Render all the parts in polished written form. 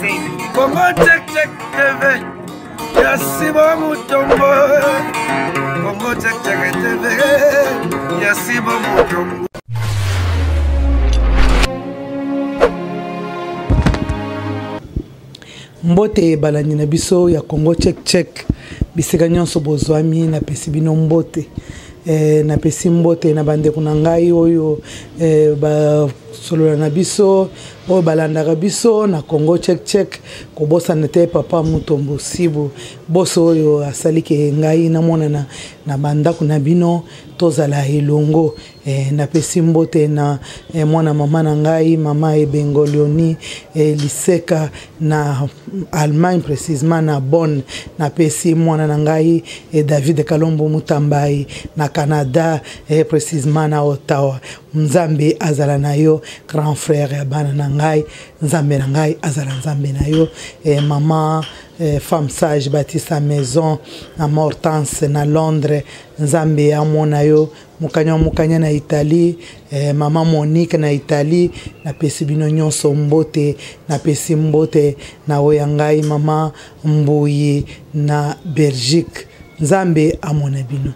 Congo check check TV. Yasibo Mutombo. Congo check check TV. Yasibo Mutombo. Mbote balani na biso ya Congo check check. Bisika nyonso bozwami na pesi bino mbote. Na pesi mbote na bande kuna ngai oyo ba solo na biso oyo balandaka biso na Congo check check ko bosa nete papa Mutombo Sibu boso oyo asalike ngai na mona na banda kuna bino tozala elongo na pesi mbote na mwana mama na ngai mama Ebengolioni Liseka na Allemagne précisément na Bonn na pesi mwana na ngai David Kalombo Mutambai na Canada précisément na Ottawa Nzambe azala na yo grand frère ya bana na ngai Nzambe na ngai azala Nzambe na yo mama femme sage Baptiste Maison na Mortance na Londres Nzambe ya mona yo mukanya na Italie mama Monique na Italie na pesi bino nyonso mbote na pesi mbote na oyangai mama Mbuyi na Belgique Nzambe amona bino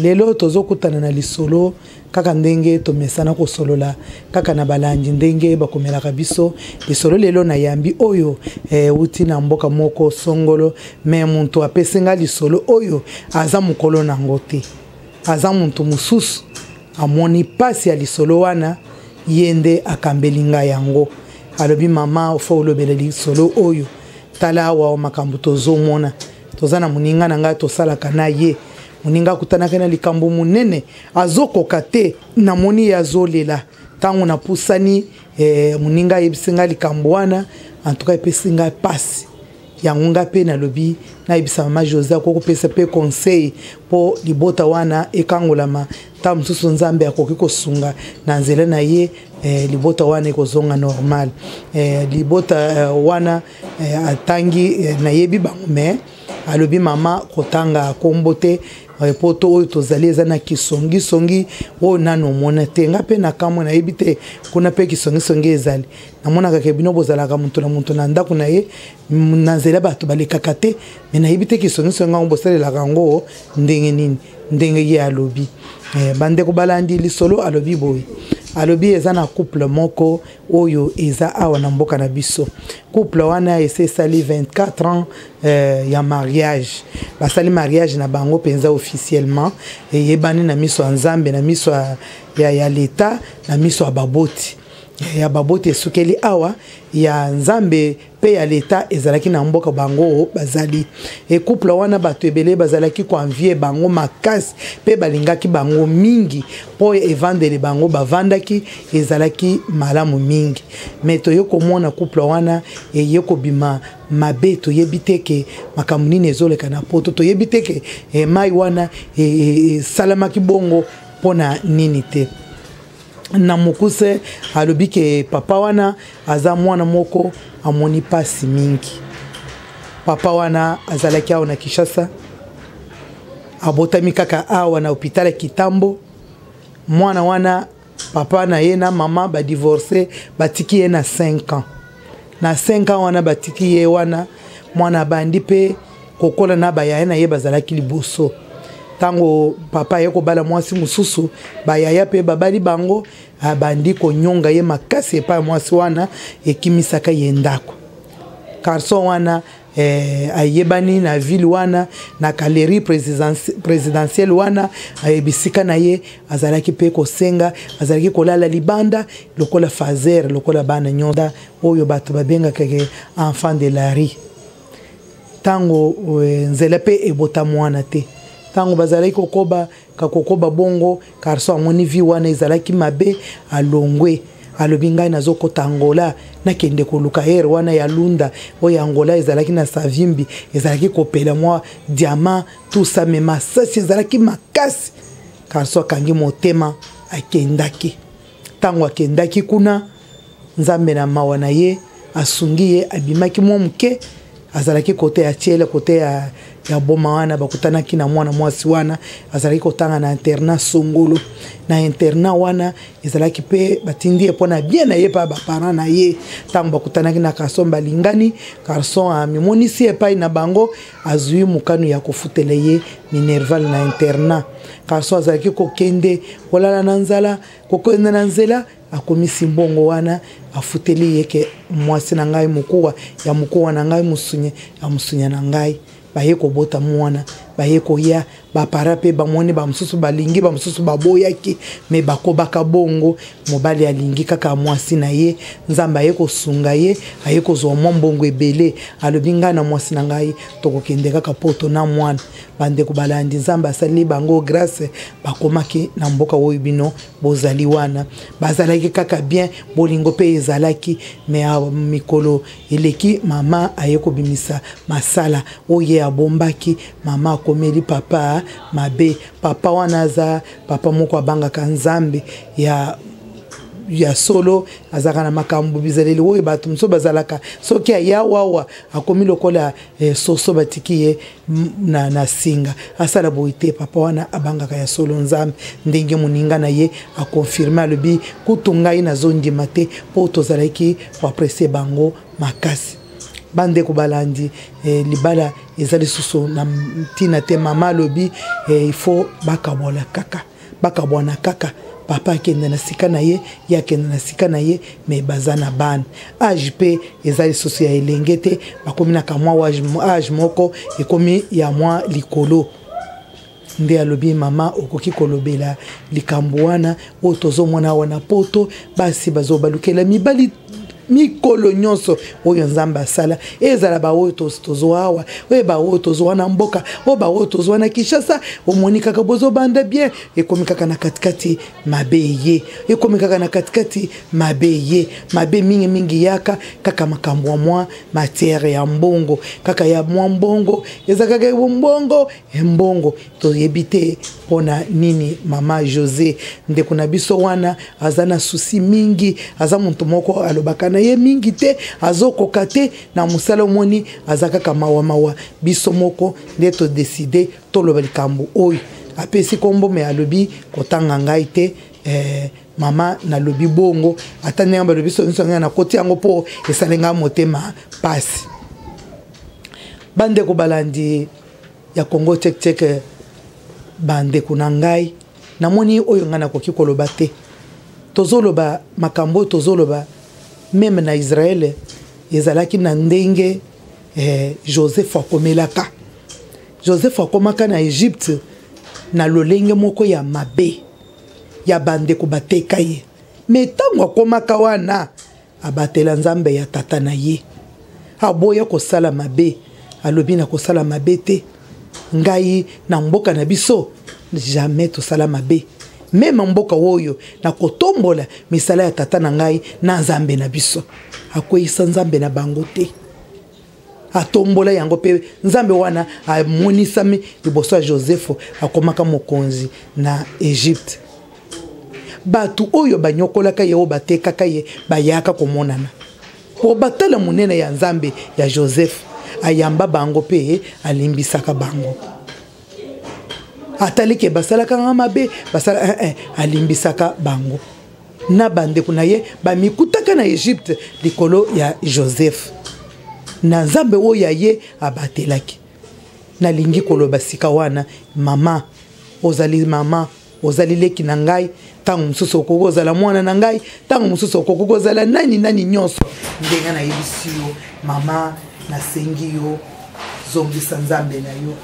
lelo tozokutana na lisolo kaka ndenge tomesana ko solola kaka na balanji ndenge bakomelaka biso lisolo lelo na yambi oyo uti na mboka moko songolo me muntu apesenga lisolo oyo aza mukolo na ngote aza muntu mususu amoni pasi ya lisolo wana yende akambelinga yango alobi mama ofo ulobele lisolo oyo tala wa makambo tozomona tozana muninga na nga tosalaka na ye muninga kutanaka na likambo munene azokoka te na moni ya zolela tango na pusani muninga yebisinga likambo wana en tout cas epesinga pasi yangunga pe na lobi na yebisa mama José akoko pesa pe conseil po libota wana ekangolama ta mususu Nzambe akoki kosunga na nzela na ye libota wana ekozonga normal libota wana atangi na yebi bango me alobi mama kotanga kombote poto oyo tozali eza na kisongi oyo nano mona te nga pe na kamwe na yebi te kuna pe kisongi ezali namonaka ke bino bozalaka muntu na ndako na ye na nzela bato balekaka te me na yebi te kisongi ngo bosalelaka yango ndenge nini ndenge ye alobi bandeko balandi lisolo alobi boye alobi eza na couple moko oyo eza awa na mboka na biso couple wana esali 24 ans ya mariage basali mariage na bango penza officiellement yebani na miso ya Nzambe na miso ya leta na miso ya baboti ya baboti esukeli awa ya Nzambe pe ya leta ezalaki na mboka bango bazali couple wana bato ebele bazalaki ko envier bango makasi pe balingaki bango mingi po evandele bango bavandaki ezalaki malamu mingi meto yoko mona couple wana yeko bima mabeto yebiteke makamuni nezoleka na poto to yebiteke mai wana salamaki bongo pona nini te na mukuse alobi ke papa wana aza mwana moko amoni pasi mingi papa wana azalaki awa na Kinshasa abotami kaka awa na hôpital Kitambo mwana wana papa na ye na mama ba divorcé batiki ye na 5 ans na 5 ans wana batiki ye wana mwana bandi pe kokola na bayaya na ye bazalaki liboso tango papa yeko bala mwasi mususu bayaya pe babali bango abandi konyonga ye makasi epa mwasi wana ekimisaka ye ndako karso wana ayebani na ville wana na galerie présidentielle wana ayebisika na ye azalaki pe kosenga azalaki kolala libanda lokola fazer lokola bana nyonda oyo bato babengaka ke enfant de la rue tango nzela pe ebota mwana te tango bazalaki kokoba bongo karso amoni vi wana ezalaki mabe alongwe alobi ngai nazokota Angola nakende koluka ere wana ya lunda oyo Angola ezalaki na savimbi ezalaki kopela mwa diamant tout ça mais masasi ezalaki makasi karso akangi motema akendaki tango akendaki kuna Nzambe na mawa na ye asungi ye abimaki mwa muke azalaki kote ya tiele kote ya boma wana bakutanaki na mwana mwasi wana azalaki kotanga na internat Songolo na internat wana ezalaki pe batindi epona bien na ye pa ba parents na ye tango bakutanaki na garçon balingani garçon amimonisi epai na bango azui mukanu ya kofutela ye minerval na internat garçon azalaki kokende kolala na nzala kokende na nzela akomisi mbongo wana afuteli yeke mwasi na ngai mukuwa ya mukuwa na ngai musunye ya musunya na ngai baye kobota mwana baye koya bapara pe bamoni bamususu balingi bamususu baboyaki me bakobaka bongo mobali alingi kaka mwasi na ye nzamba aye kosunga ye aye kozwa mbongo ebele alobi nga na mwasi na ngai tokokende kaka poto na mwana bande kubalandi nzamba asali bango grâce bakomaki na mboka oyo bino bozali wana bazalaki kaka bien bolingo pe ezalaki me mikolo eleki mama aye kobimisa masala oye abombaki mama akomeli papa mabe papa wana aza papa moko abangaka nzambe ya solo azaka na makambo bizaleli oyo bato mso bazalaka soki aya wawa akomi lokola soso batiki ye na singa asala boite papa wana abangaka ya solo nzambe ndenge moninga na ye akonfirme alobi kutungai na zondima te po tozalaki koapresie bango makasi bande kubalandi libala ezali susu na tina te mama lobi il faut bakabona kaka papa akende na sika na ye yakende na sika na ye me bazana ban age pe ezali susu ya elenge te bakomi na kamwa age moko ekomi ya mwa likolo nde alobi mama okoki kolobela likambo wana o tozomona wana poto basi bazobalukela mibali mikolo nyonso oyo nzamba asala ezala ba oyo tozoa awa oyo ba oyo tozoa na mboka oyo ba oyo tozoa na Kinshasa omoni kaka bozobanda bien ekomi kaka na katikati mabe ye ekomi kaka na katikati mabe ye mabe mingi yaka kaka makambo mwa matière ya mbongo kaka ya mwa mbongo ezaka ya mbongo to yebite pona nini mama José ndeko na biso wana azana susi mingi aza muntu moko alobaka ye mingi te azokoka te na musala moni azaka kamawa biso moko nde to décider toloba likambo oyo apesi kombo me alobi kotanga ngai te mama na lobi bongo atane ngamba lobi so na koti yango po esalenga motema pasi bande ko balandi ya Congo tek bande kuna ngai namoni oyo ngana koki koloba te tozoloba makambo tozoloba même na Israël ezalaki na ndenge Joseph akomelaka Joseph akomaka na Egypte na lolenge moko ya mabe ya bande ko bateka ye me tango akomaka wana abatela nzambe ya tata na ye aboya kosala mabe alobi na kosala mabe te ngai na mboka na biso jamais tosala mabe même mboka oyo na kotombola misala ya tata na ngai na nzambe na biso akoyisa nzambe na bango te atombola yango pe nzambe wana amonisami liboso ya Joseph akomaka mokonzi na Egypte batu oyo banyokolaka ye o batekaka ye bayaka komonana po batala munene ya nzambe ya Joseph ayamba bango pe alimbisaka bango atalike basalaka ngamabe basala alimbisaka bango na bande kuna ye bamikutaka na Egypte likolo ya Joseph na nzambe oyo ye abatelaki na lingi koloba sika wana mama ozali leki na ngai tango mususu okokozala mwana na ngai tango mususu okokozala nani nyonso ndenga na yebisiyo mama na sengi yo zongisa nzambe na yo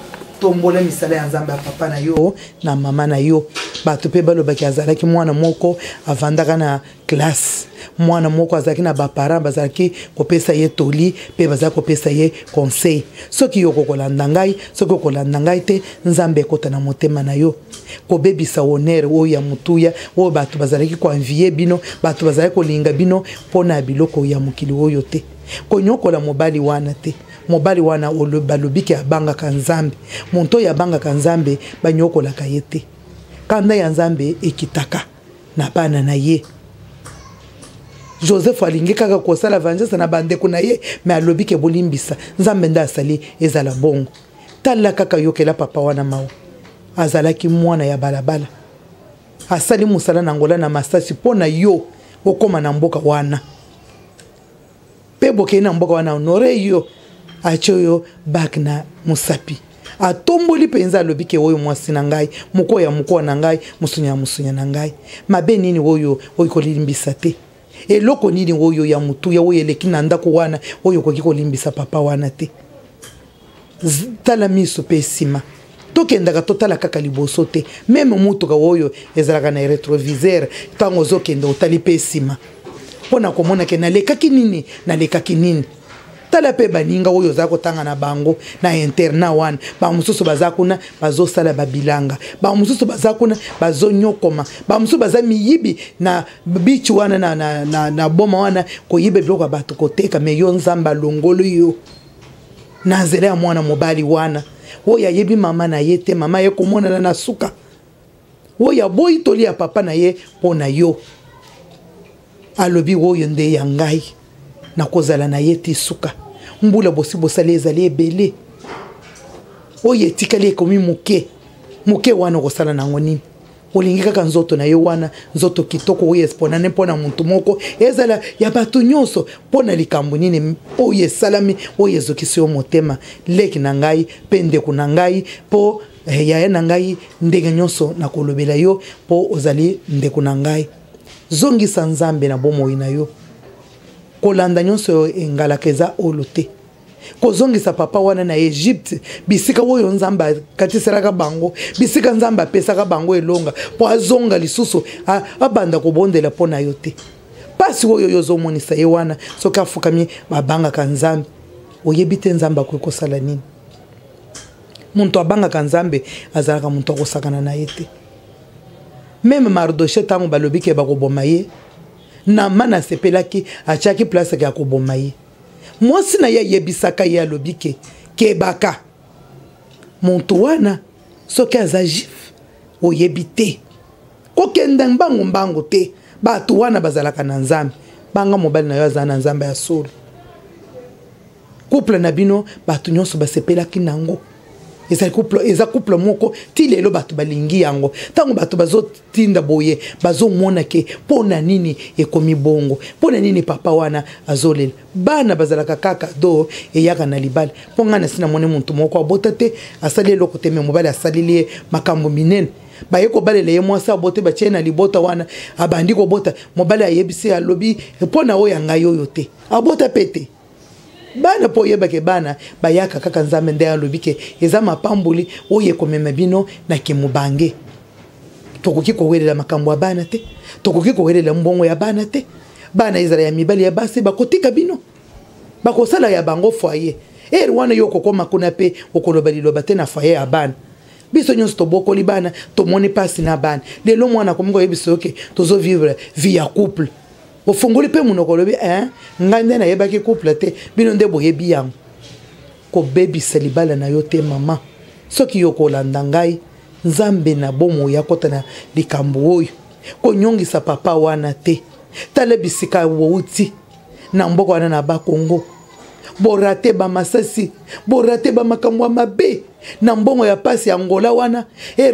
tombola misala ya nzambe ya papa na yo na mama na yo bato pe balobaki azalaki mwana moko avandaka na classe mwana moko azalaki na baparent bazalaki kopesa ye toli pe bazalaki kopesa ye conseil soki yo kokolanda ngai soki okolanda ngai te nzambe ekota na motema na yo kobebisa honneur oyo ya mutuya oyo bato bazalaki koanvie bino bato bazalaki kolinga bino mpona biloko ya mokili oyo te konyokola mobali wana te mobali wana balobiki abangaka nzambe monto ya bangaka nzambe banyokolaka ye te kanda ya nzambe ekitaka na bana na ye Joseph alingi kaka kosala vengeance na bandeko na ye me alobiki bolimbisa nzambe nda asali ezala bongo tala kaka yokela papa wana mawa azalaki mwana ya balabala asali musala na ngola na masasi pona yo okoma na mboka wana pe boke na mboka wana honore yo achoyo bak na musapi atomboli penza lobike oyo mwasi na ngai muko ya muko na ngai musunya na ngai mabe nini oyo kolimbisa te eloko nini oyo ya mutu ya oyo eleki na ndako wana oyo koki kolimbisa papa wana te tala miso pe sima tokendaka totala kaka liboso te meme mutuka oyo ezalaka na retroviseur tango ozokende otali pe sima mpona komona ke nalekaki nini tala pe baninga oyo oza kotanga na bango na interna wana bamosusu baza kuna bazosala babilanga bamosusu baza kuna bazonyokoma bamosusu baza miyibi na bichi wana na boma wana koyiba biloko ya bato koteka me yo nzambe alongolo yo na nzela ya mwana mobali wana oyo ayebi mama na ye te mama ye komonana na suka oyo aboyi toli ya papa na ye mpo na yo alobi oyo nde ya ngai nakozala na ye ti suka mbula bosi bosali ezali ebele oyo etikali ekomi moke wana okosala nango nini olingi kaka nzoto na yo wana nzoto kitoko oyo esponane mpo na muntu moko ezala ya bato nyonso mpo na likambo nini oyo esalami oyo ezokisi yo motema leki na ngai mpe ndeko na ngai mpo yaya na ngai ndenge nyonso nakolobela yo mpo ozali ndeko na ngai zongisa nzambe na bomoi na yo kolanda nyonso engalaka eza olo te kozongisa papa wana na Egypte bisika oyo nzambe akatiselaka bango bisika nzambe apesaka bango elonga po azonga lisusu abanda kobondela mpo na yo te pasi oyo yo ozomonisa ye wana soki afukami babangaka nzambe oyebi te nzambe akoki kosala nini muntu abangaka nzambe azalaka muntu akosakana na ye te meme Mardoche ntango balobi ke bakoboma ye Naman asepelaki atiaki place ya koboma ye mwasi na ye yebisaka ye alobi ke kebaka muntu wana soki aza juif oyebi te kokenda mbangu te bato wana bazalaka na nzambe banga mobali na yo aza na nzambe ya solo couple na bino bato nyonso basepelaki nango eza couple moko ti lelo bato balingi yango tango bato bazotinda boye bazomona ke pona nini ekomi bongo pona nini papa wana azolela bana bazalaka kaka do eyaka na libala mpo nga na sina mone muntu moko abota te asali eloko te me mobali asalili makambo minene baye kobalela ye mwasi abote batie na libota wana abandi kobota mobali ayebisi alobi mpona oyo ya ngai oyo te abota pete bana po yebake bana bayaka kaka nzambe nde alobi ke eza mapamboli oyo ekomema bino na kemubange tokoki kowelela makambo ya bana te tokoki kowelela mbongo ya bana te bana ezala ya mibali ya basi bakotika bino bakosala ya bango foyer wana yo kokoma kuna pe okoloba liloba te na foyer ya bana biso nyonso tobokoli bana tomoni pasi na bana lelo mwana komingo yebiso yoke tozo vivre vie ya couple ofungoli pe munoko lobi ngai nde nayebaki couple te bino nde boyebi yango kobebisa libala na yo te mama soki yo kolanda ngai nzambe na bomo ya kota na likambo oyo konyongisa papa wana te tala bisika wouti na mboka wana na bakongo borate ba masasi borate ba makambo ya mabe na mbongo ya pasi ya ngola wana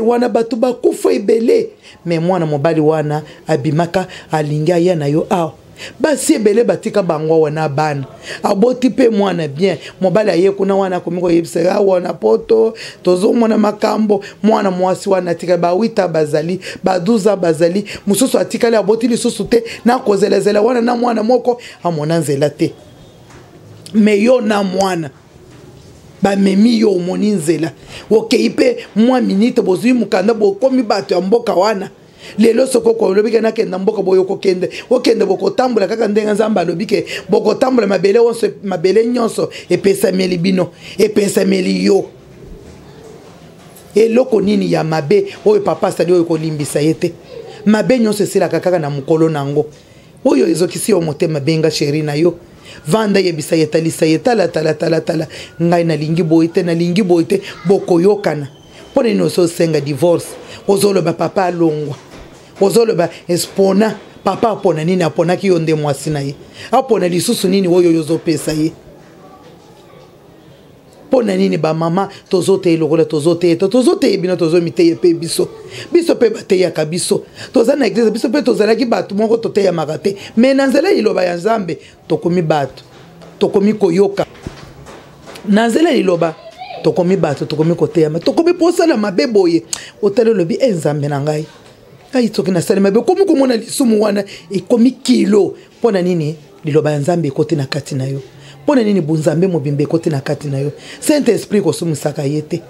wana batu bakufa ebele me mwana mobali wana abimaka alinga ya na yo awa basi ebele batika bango wana bana aboti pe mwana bien mobali aye kuna wana komiko yebisaka wana poto tozomona makambo mwana mwasi wana tika ba 8 bazali ba 12 bazali mususu atikali aboti lisusu te na kozelezela wana na mwana moko amona nzela te me yo na mwana ba memi yo omoni nzela okei pe mwa minute bozui mukanda bokomi bato ya mboka wana lelo soko ko lobike na kenda mboka boyo kokende okende bokotambola kaka ndenga nzamba alobike bokotambola mabele wonso mabele nyonso epesa meli bino epesa meli yo eloko nini ya mabe oyo papa sali oyo kolimbisa yete mabe nyonso esila kaka na mukolo nango oyo ezokisi yo motema benga sheri na yo vanda yebisa yetalisa yetala tala ngai na lingi boite bokoyokana pona ino so senga divorce ozoloba papa alongwa ozoloba espona papa apona nini aponaki yo nde mwasi na ye apona lisusu nini oyo yozopesa ye pona nini ba mama tozote lokola tozote bino tozomite pe biso pe bateya ka biso toza na église biso pe tozala ki batu moko toteya makate mais nanzela iloba ya Nzambe tokomi batu tokomi koyoka nanzela iloba tokomi batu tokomi koteya tokomi posala mabeboye otale lobi Nzambe na ngai ai toki na salema be komi komona lisumu wana ekomi kilo pona nini liloba ya Nzambe ekote na kati na yo pona nini bunzambe mobimbe ekote na kati na yo Saint Esprit kosumisaka yete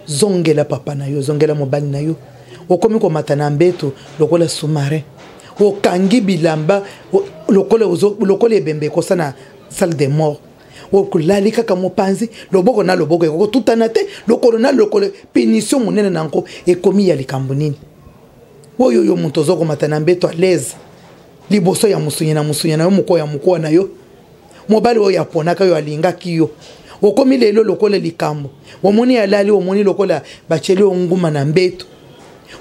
zongela papa na yo zongela mobali na yo okomi komata na mbeto lokola sous-marin okangi bilamba lokola ebembe kosa na salle de mort okulali kaka mopanzi loboko na loboko ekoko tutana te lokolo na lokolo punition monene nango ekomi ya likambo nini oyo yo muntu ozokomata na mbeto à l'aise liboso ya musunya na yo moko ya moko na yo mobali oyo aponaka yo alingaki yo okomi lelo lokola likambo omoni alali omoni lokola bacheli onguma na mbeto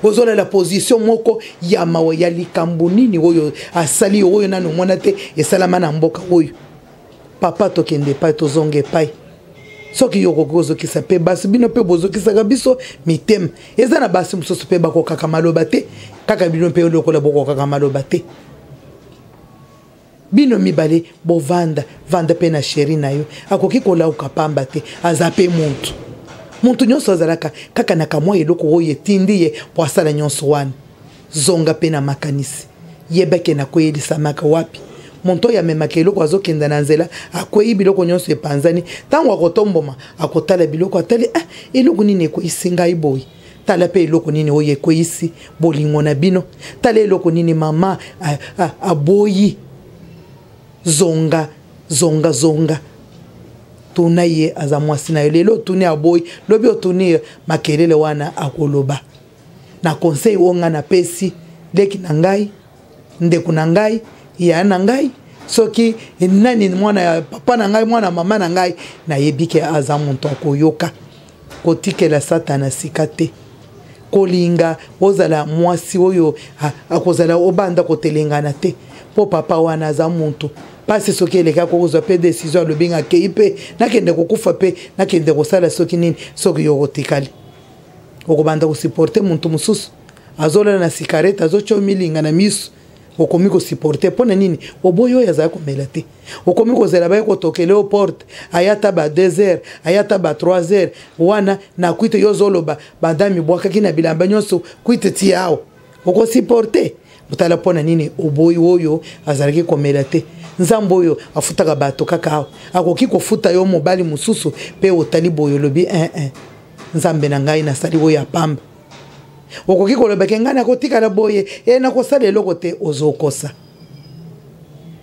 ozola la position moko ya mawe ya likambo nini oyo asali oyo nanu mona te esalama na mboka oyo papa tokende pai tozonge pai soki yoko gozo kisa pe basi bino pe bozo kisa biso mitem eza na basi musoso pe bako kaka maloba te kaka bino pe lokola boko kaka maloba te bino mibale bo vanda pe na sheri na yo akoki kola ukapamba te azape muntu nyonso azalaka kaka na kamwa eloko oyo etindi ye po asala nyonso wana zonga pe na makanisi yebeke na koyelisa maka wapi muntu oyo amemaka eloko azokenda na nzela akweyi biloko nyonso epanzani ntango akotomboma akotala biloko atali eloko nini ekweyisi ngai boyi tala pe eloko nini oyo ekweyisi bolingo na bino tala eloko nini mama aboyi zonga tuna ye aza mwasi na yo lelo tuni aboyi lobi otuni makelele wana akoloba na conseil onga na pesi leki na ngai ndeku na ngai ya na ngai soki nani mwana ya papa na ngai mwana mama na ngai na yebike aza muntu akoyoka kotikela satana sikate kolinga ozala mwasi oyo akozala obanda kotelengana te po papa wana aza muntu pasi soki eleka kokozwa pe décision alobinga kei pe nakende kokufa pe nakende kosala soki nini soki yokotikali okobanda kosupporte muntu mosusu azolela na sikarete azocho milinga na miso okomi kosupporte pona nini oboyo oyo azala komela te okomi kozela baye kotokele o porte ayata ba 2 heures ayata ba 3 heures wana na kwite yo zoloba badami bwakaki na bilamba nyonso kwite ti awo okosupporte butala pona nini oboyo oyo azalaki komela te Nzambo oyo afutaka bato kaka awo akoki kofuta yo mobali mususu pe otali boyo lobi Nzambe na ngai nasali oyo apamba okoki koloba ke ngai nakotikala boye nakosala eloko te ozokosa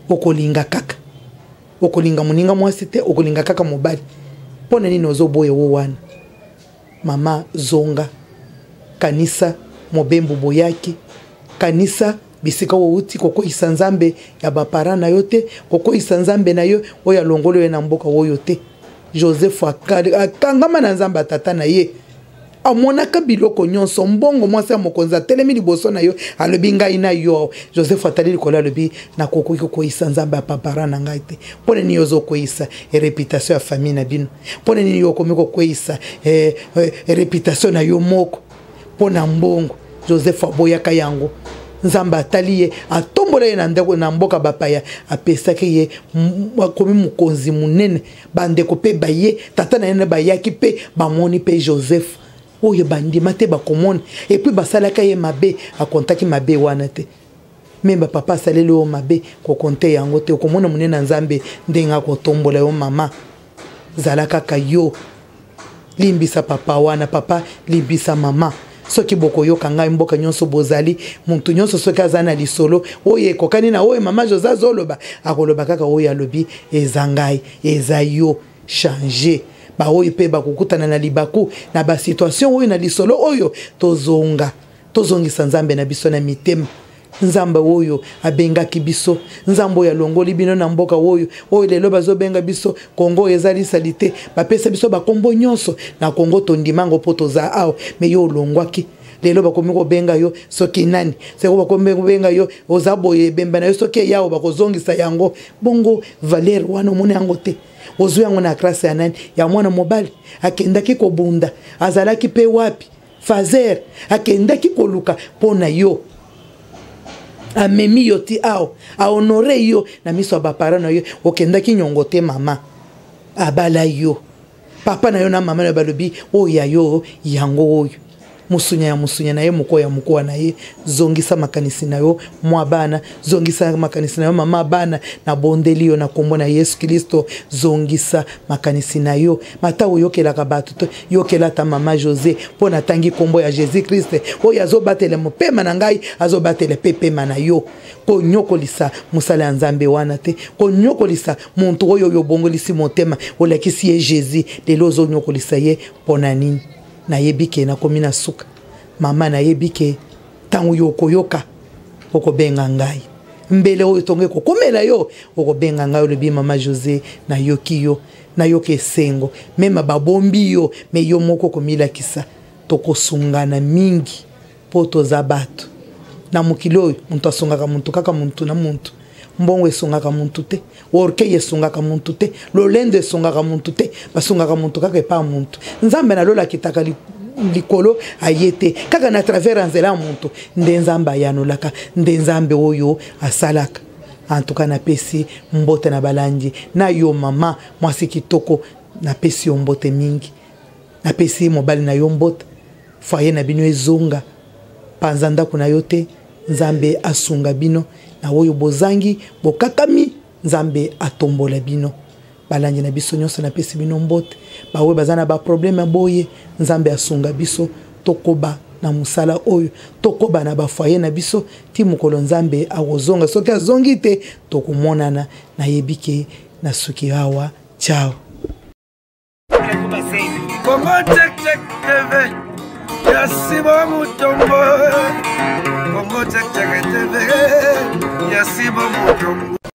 okolinga kaka okolinga moninga mwasi te okolinga kaka mobali pona nini ozoboye wo wana mama zonga kanisa mobembu boyaki kanisa bisika wouti koko isanzambe ya bapara na yo te koko isanzambe na yo oya longolo ye na mboka oyo te Joseph akangama na nzamba tata na ye amonaka biloko nyonso mbongo mwasi ya mokonza telemi liboso na yo alobi ngai na yo Joseph atali likola alobi na kokoki koisa nzamba ya papara na ngai te pone ni yozo koisa reputation ya famille na bino pone ni yo komiko koisa reputation na yo moko pona mbongo Joseph aboyaka yango Nzamba atali ye atombola ye na ndeko na mboka bapaya apesaki ye komi mukonzi munene bandeko pe baye tata na yene bayaki pe bamoni pe Joseph oyo bandima te bakomona et puis basalaka ye mabe akontaki mabe wana te memba papa saleli o mabe kokonte yango te okomona munene na Nzambe ndenga kotombola yo mama zalaka ka yo limbisa papa wana papa limbisa mama soki boko yo kanga mboka nyonso bozali muntu nyonso soki azana lisolo oye kokani na oye mama Josa zoloba akoloba kaka oye alobi ezangai ezayo changer ba oye pe bakukutana na libaku na ba situation oyo na lisolo oyo tozongisa Nzambe na biso na mitema Nzamba oyo abengaki biso Nzambo ya longoli bino na mboka oyo lelo bazobenga biso Kongo ezali salite bapesa biso bakombo nyonso na Kongo tondimango poto za awo me yo longwaki lelo bakomi kobenga yo soki nani seko bakomi kobenga yo ozaboye bemba na yo soki yao bakozongisa yango bongo valeur wana omona yango te ozwi yango na grâce ya nani ya mwana mobali akendaki kobunda azalaki pe wapi fazer akendaki koluka pona yo amemi yo ti ao ahonore yo na miso ya bapara na yo okendaki nyongo te mama abala yo papa na yo na mama na balobi oya yo yango oyo musunya na ye mukoya mukoa na ye zongisa makanisi na yo mwa bana zongisa makanisi na yo mama bana na bondeli yo na kombo na Yesu Kristo zongisa makanisi na yo mata oyokela ka bato to yokela ta mama José pona tangi kombo ya Jésus Christ oyo azobatela mopema na ngai azobatela pepema na yo ko nyokolisa musala ya Nzambe wana te ko nyokolisa muntu oyo yo bongolisi motema olakisi ye Jésus lelo zo nyokolisa ye pona nini na yebike na komina suka mama na yebike tangu yokoyoka okobenga ngai mbele oyo tonge kokomela yo okobenga ngai lobi mama José na yokiyo na yoke sengo mema babombi yo me yo moko komila kisa tokosungana mingi poto za bato na mukilo muntu asungaka muntu kaka muntu na muntu mbongo esungaka muntu te orke esungaka muntu te lolendo esungaka muntu te basungaka muntu kaka epa muntu Nzambe na lola kitaka likolo ayete kaka na travers nzela muntu nde Nzambe ayanolaka nde Nzambe oyo asalaka en tout cas na pesi mbote na balanji na yo mama mwasi kitoko na pesi yo mbote mingi na pesi mobali na yo mbote foyer na bino ezonga panzanda kuna yote Nzambe asunga bino na oyo bozangi bokakami Nzambe atombola bino balangi na biso nyonso na pesi bino mbote bawe bazana ba problème boye Nzambe asunga biso tokoba na musala oyo tokoba na ba foyer na biso ti mukolo Nzambe akozonga soki azongi te tokomonana na yebike na suki hawa ciao Congo check check TV Yasibo Mutombo Congo check check TV Yasibo Mutombo